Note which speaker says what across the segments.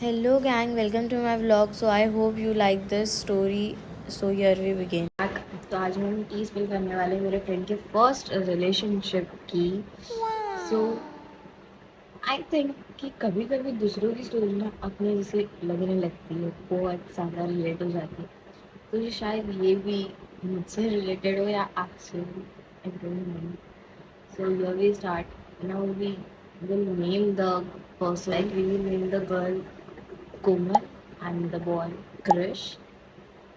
Speaker 1: Hello gang, welcome to my vlog. So I hope you like this story. So here we begin.
Speaker 2: तो आज हम T spill करने वाले मेरे friend के फर्स्ट रिलेशनशिप की। सो आई थिंक कि कभी कभी दूसरों की स्टोरी ना अपने जैसे लगने लगती है, बहुत ज़्यादा रिलेट हो जाती है। तो ये शायद ये भी मुझसे रिलेटेड हो या आपसे, I don't know. So here we start. Now we will name the person, like we will name the girl Komal and the boy Krish.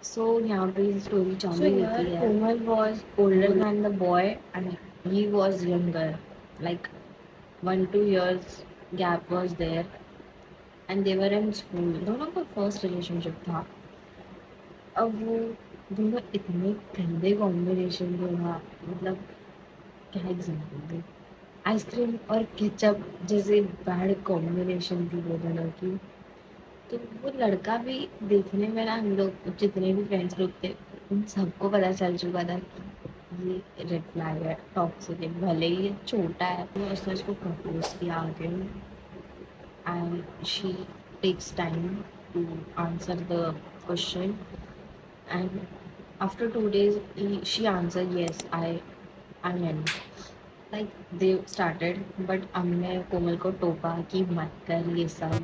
Speaker 2: So यहाँ पे स्टोरी चालू होती है। कोमल was older than the boy and he was younger, like 1-2 years gap was there and they were in school. दोनों का first relationship था। अब वो दोनों इतने गंदे कॉम्बिनेशन थे ना, मतलब क्या एग्जाम्पल दे। आइसक्रीम और केचप जैसे बैड कॉम्बिनेशन थी वो दोनों की। तो वो लड़का भी देखने में ना, हम लोग जितने भी फ्रेंड्स लोग थे उन सबको पता चल चुका था कि ये रेड फ्लैग है, टॉक्सिक है, भले ही ये छोटा है। तो उसने उसको प्रपोज किया आगे and she takes time to answer the question and after 2 days she answered yes, I'm in. Like they started, but हमने कोमल को टोका कि मत कर ये सब,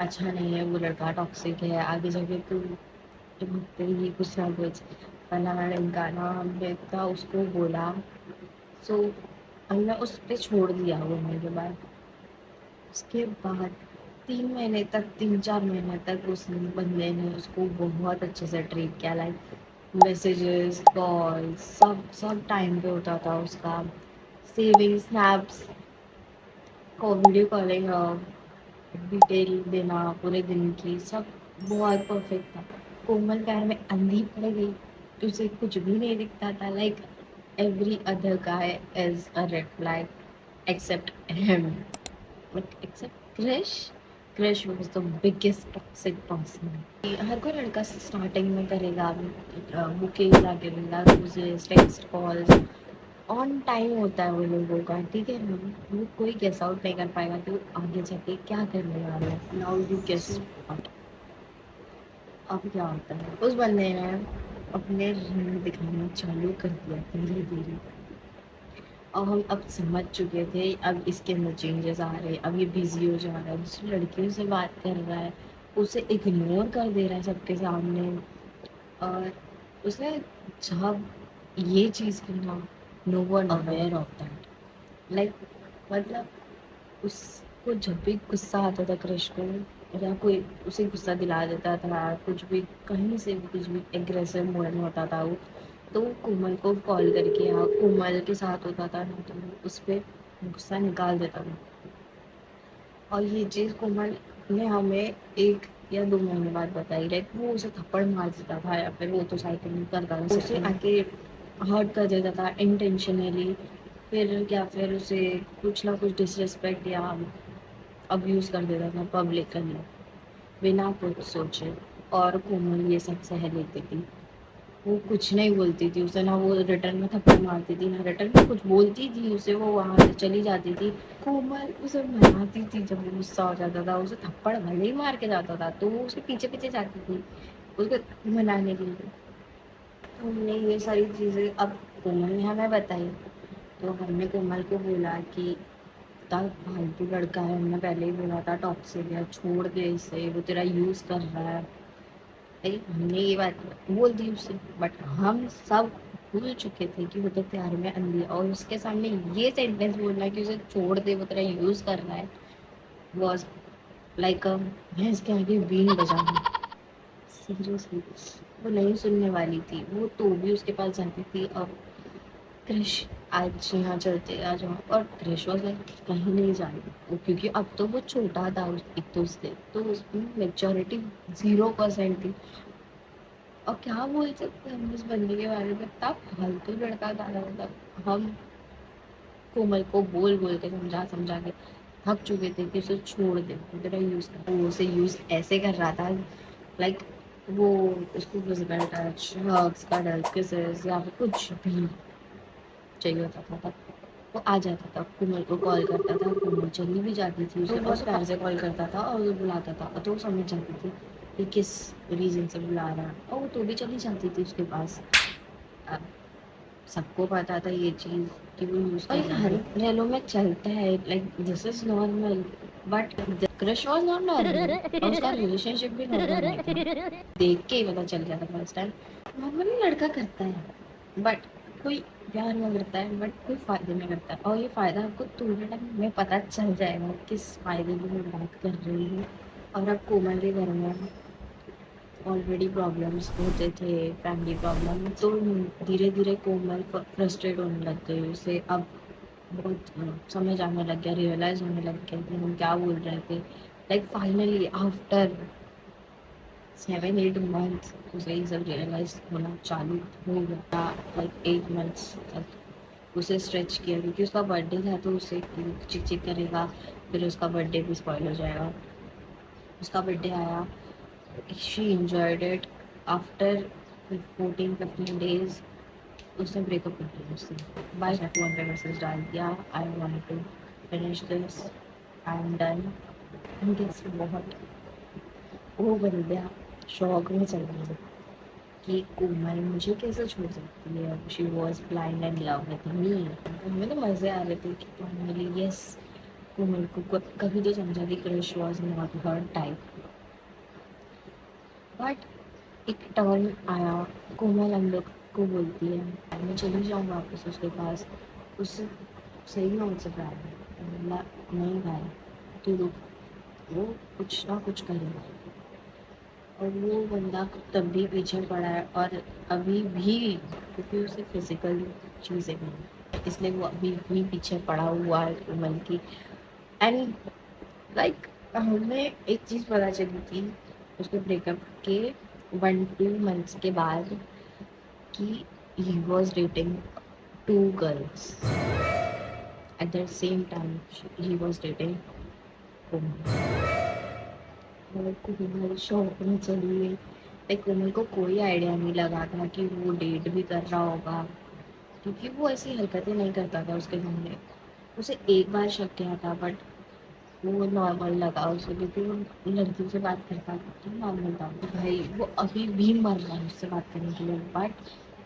Speaker 2: अच्छा नहीं है, वो लड़का टॉक्सिक है, आगे जाके तू ही कुछ ना कुछ फलाना ढिमकाना। हमने इतना उसको बोला। सो हमने उस पर छोड़ दिया बोलने के बाद। उसके बाद 3 महीने तक, 3-4 महीने तक उस बंदे ने उसको बहुत अच्छे से ट्रीट किया। लाइक मैसेजेस, कॉल, सब सब टाइम पे होता था उसका। सेविंग स्नैप्स को, वीडियो कॉलिंग, डिटेल देना पूरे दिन की, सब बहुत परफेक्ट था। कोमल प्यार में अंधी पड़ गई, उसे कुछ भी नहीं दिखता था। Like every other guy is a red flag except him, but except Krish. Krish was the biggest toxic person. हर कोई लड़का स्टार्टिंग में करेगा, बुकिंग जाके देगा, roses, text calls, on time होता है वो लोगों का, ठीक है ना। वो कोई गेस आउट नहीं कर पाएगा कि वो आगे जाके क्या करने वाला है। Now you guess out. अब क्या होता है, उस बंदे ने अपने रंग दिखाना चालू कर दिया धीरे धीरे। और हम अब समझ चुके थे अब इसके अंदर चेंजेस आ रहे हैं। अब ये बिजी हो जा रहा है, दूसरी लड़कियों से बात कर रहा है, उसे इग्नोर कर दे रहा है सबके सामने। और उसे जब ये चीज़ की ना, no one aware of that. Like मतलब उसको जब भी गुस्सा आता था क्रिश को, या कोई उसे गुस्सा दिला देता था, कुछ भी कहीं से भी कुछ भी एग्रेसिव मोड में होता था वो, तो वो कोमल को कॉल करके, या कोमल के साथ होता था ना, तो उस पर गुस्सा निकाल देता था। और ये चीज़ कोमल ने हमें 1 या 2 महीने बाद बताई। लाइक वो उसे थप्पड़ मार देता था, या फिर वो तो साइकिल करता था, उसे आके हर्ट कर देता था इंटेंशनली। फिर क्या, फिर उसे कुछ ना कुछ डिसरिस्पेक्ट या अब्यूज़ कर देता था पब्लिकली बिना कुछ सोचे। और कोमल ये सब सह लेती थी। वो कुछ नहीं बोलती थी उसे, ना वो रिटर्न में थप्पड़ मारती थी, ना रिटर्न में कुछ बोलती थी उसे, वो वहाँ से चली जाती थी। कोमल उसे मनाती थी, जब वो गुस्सा हो जाता था उसे थप्पड़ भले ही मार के जाता था तो वो उसके पीछे पीछे जाती थी उसको मनाने के लिए। तो हमने ये सारी चीज़ें अब कोमल ने हमें बताई। तो हमने कोमल को बोला कि इतना फालतू लड़का है, हमने पहले ही बोला था टॉक्सिक है, छोड़ दे इसे, वो तेरा यूज़ कर रहा है। हमने ये बात बोल दी उससे, बट हम सब भूल चुके थे कि वो तो प्यार में अंधी है। और उसके सामने ये सेंटेंस बोलना कि उसे छोड़ दे, वो तेरा यूज़ कर रहा है, वॉज लाइक भैंस के आगे बीन बजाना। सीरियसली वो नहीं सुनने वाली थी, वो तो भी उसके पास जाती थी। अब क्रिश, आज यहाँ चलते आ जाओ, और क्रिश वॉज लाइक कहीं नहीं जाना वो, क्योंकि अब तो वो छोटा था एक तो उससे, तो उसमें मेच्योरिटी 0% थी। और क्या बोल सकते हैं हम उस बंदे के बारे में, इतना फालतू लड़का था ना। मतलब हम कोमल को बोल बोल के समझा समझा के थक चुके थे कि उसे छोड़ दे, तेरा यूज़ कर। वो उसे यूज़ ऐसे कर रहा था, लाइक वो उसको physical touch, hugs, cuddles, kisses, या फिर कुछ भी चाहिए होता था। वो आ जाता था, कोमल को कॉल करता था, कोमल चली भी जाती थी, उसे बहुत प्यार से कॉल करता था और वो बुलाता था, तो वो समझ जाती थी कि किस रीज़न से बुला रहा है, और वो तो भी चली जाती थी उसके पास। अब सबको पता था ये चीज़ कि वो यूज़ कर रहा है। हर रेलो में चलता है, like this is normal, but crush was not normal और उसका रिलेशनशिप भी नॉर्मल नहीं था। देख के ही पता चल गया था फर्स्ट टाइम। नॉर्मली लड़का करता है, बट कोई प्यार में करता है, बट कोई फ़ायदे में करता है, और ये फ़ायदा आपको थोड़े टाइम में पता चल जाएगा किस फ़ायदे की मैं बात कर रही हूँ। और अब कोमल के घर में ऑलरेडी प्रॉब्लम्स होते थे, फैमिली प्रॉब्लम, तो धीरे धीरे कोमल फ्रस्ट्रेट होने लग गई। उसे अब बहुत समझ आने लग गया, रियलाइज़ होने लग गया कि हम क्या बोल रहे थे। लाइक फाइनली आफ्टर 7-8 मंथ्स उसे ये सब रियलाइज़ होना चालू हो गया। लाइक 8 मंथ्स तक उसे स्ट्रेच किया, क्योंकि उसका बर्थडे था, तो उसे चिक चिक करेगा, फिर उसका बर्थडे भी स्पॉइल हो जाएगा। उसका बर्थडे आया, she enjoyed it. After 14-15 days उसने ब्रेकअप कर दिया मुझसे, बाय फ़ोन पे मैसेज डाल दिया, I want to finish this, I am done. And guess what, वो बंदा शॉक में चल रहा था कि कोमल मुझे कैसे छोड़ सकती है। She was blind and love with me. हमें तो मज़े आ रहे थे कि फाइनली यस, कोमल को कभी तो समझा कि crush was not her type. But एक टर्न आया, कोमल हम लोग को बोलती है मैं चली जाऊँ वापस उसके पास, उससे सही में मुझसे प्यार है। बोला नहीं भाई, तू रुक, वो कुछ ना कुछ करेगा। और वो बंदा तब भी पीछे पड़ा है, और अभी भी, क्योंकि उसे फिजिकल चीज़ें नहीं, इसलिए वो अभी भी पीछे पड़ा हुआ है कोमल की। एंड लाइक हमें एक चीज़ पता चली थी उसके ब्रेकअप के 1-2 मंथ्स के बाद कि he was dating 2 girls at the same time. He was dating कोमल। और कोमल शॉक में चली गई। लाइक कोमल को कोई आइडिया नहीं लगा था कि वो डेट भी कर रहा होगा, क्योंकि वो ऐसी हरकतें नहीं करता था उसके सामने। उसे एक बार शक किया था, बट वो नॉर्मल लगा उसे, क्योंकि वो लड़कियों से बात करता था तो नॉर्मल था। भाई वो अभी भी मर रहा है उससे बात करने के लिए, बट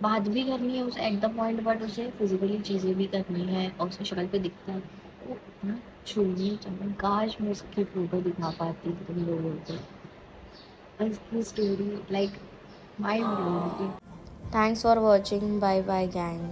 Speaker 2: बात भी करनी है उसे एट द पॉइंट, बट उसे फिजिकली चीज़ें भी करनी है, और उसकी शक्ल पे दिखता है वो इतना छूनी चाहिए। काश मैं उसकी फ़ोटो दिखा पाती तुम लोगों को। और इसकी story like mind blowing.
Speaker 1: Thanks for watching. Bye bye, gang.